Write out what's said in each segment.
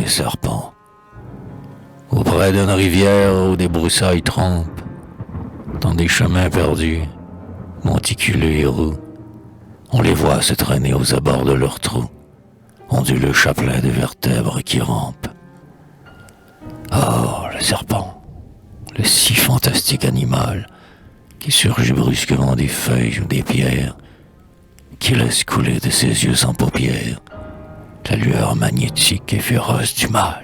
les serpents. Auprès d'une rivière où des broussailles trempent, dans des chemins perdus, monticuleux et roux, on les voit se traîner aux abords de leurs trous, onduleux chapelet de vertèbres qui rampent. Oh, le serpent, le si fantastique animal qui surgit brusquement des feuilles ou des pierres, qui laisse couler de ses yeux sans paupières la lueur magnétique et féroce du mal.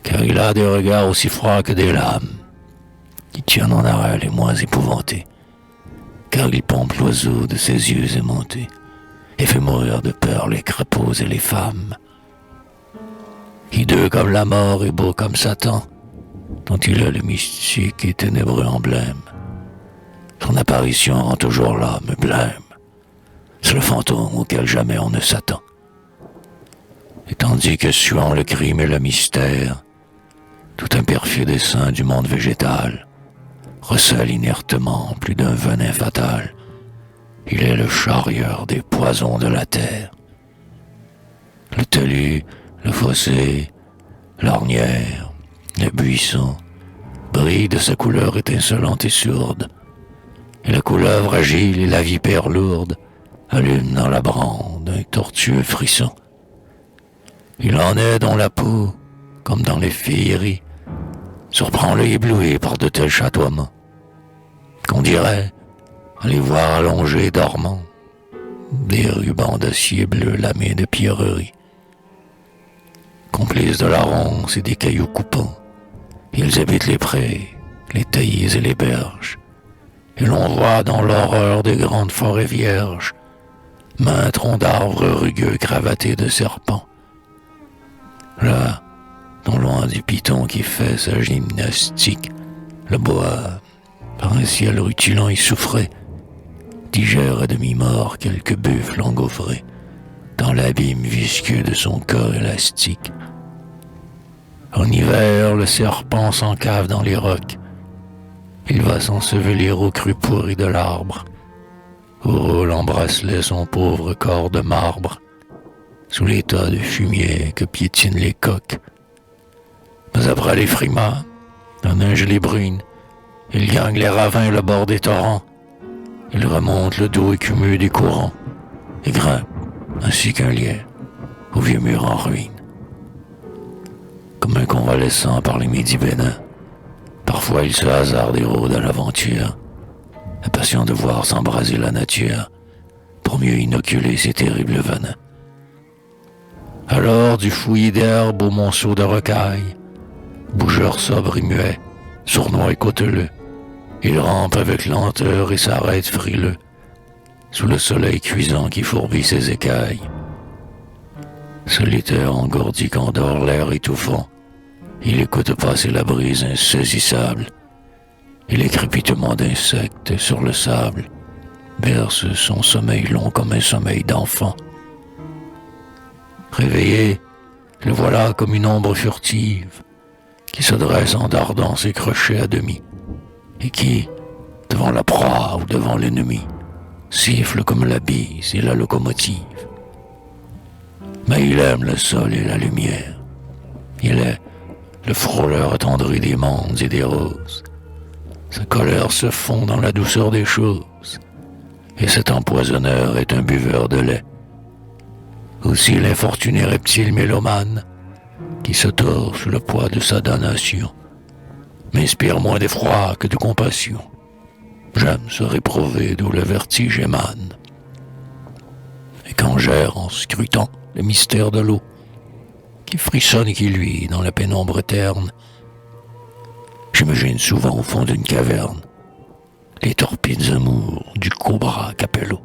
Car il a des regards aussi froids que des lames, qui tiennent en arrêt les moins épouvantés, car il pompe l'oiseau de ses yeux aimantés, et fait mourir de peur les crapauds et les femmes. Hideux comme la mort et beau comme Satan, dont il est le mystique et ténébreux emblème, son apparition rend toujours l'âme blême. C'est le fantôme auquel jamais on ne s'attend. Et tandis que suant le crime et le mystère, tout un perfide saint du monde végétal recèle inertement plus d'un venin fatal. Il est le charrieur des poisons de la terre. Le talus, le fossé, l'ornière, le buisson brillent de sa couleur étincelante et sourde, et la couleuvre agile et la vipère lourde allument dans la brande un tortueux frisson. Il en est dont la peau, comme dans les féeries, surprend l'œil ébloui par de tels chatoiements, qu'on dirait, à les voir allongés dormants, des rubans d'acier bleu lamés de pierreries. Complices de la ronce et des cailloux coupants, ils habitent les prés, les taillis et les berges, et l'on voit dans l'horreur des grandes forêts vierges maints troncs d'arbres rugueux cravatés de serpents. Là, non loin du python qui fait sa gymnastique, le bois, par un ciel rutilant et souffré, digère à demi-mort quelques buffles engouffrés dans l'abîme visqueux de son corps élastique. En hiver, le serpent s'encave dans les rocs. Il va s'ensevelir aux crues pourries de l'arbre, où roule en bracelet son pauvre corps de marbre, sous les tas de fumier que piétinent les coqs. Mais après les frimas, la neige les brune, il gagne les ravins et le bord des torrents. Il remonte le dos écumeux des courants et grimpe, ainsi qu'un lien, au vieux mur en ruine. Comme un convalescent par les midis bénins, parfois il se hasarde et rôde à l'aventure, impatient de voir s'embraser la nature pour mieux inoculer ses terribles venins. Alors, du fouillis d'herbe au monceau de rocailles, bougeur sobre et muet, sournois et cauteleux, il rampe avec lenteur et s'arrête frileux, sous le soleil cuisant qui fourbit ses écailles. Solitaire engourdi qu'endort l'air étouffant, il écoute passer la brise insaisissable, et les crépitements d'insectes sur le sable bercent son sommeil long comme un sommeil d'enfant. Réveillé, le voilà comme une ombre furtive, qui se dresse en dardant ses crochets à demi, et qui, devant la proie ou devant l'ennemi, siffle comme la bise et la locomotive. Mais il aime le sol et la lumière. Il est le frôleur attendri des mondes et des roses. Sa colère se fond dans la douceur des choses, et cet empoisonneur est un buveur de lait. Aussi l'infortuné reptile mélomane, qui se tord sous le poids de sa damnation, m'inspire moins d'effroi que de compassion. J'aime se réprouver d'où le vertige émane. Et quand j'erre en scrutant le mystère de l'eau, qui frissonne et qui luit dans la pénombre terne, j'imagine souvent au fond d'une caverne les torpides amours du cobra Capello.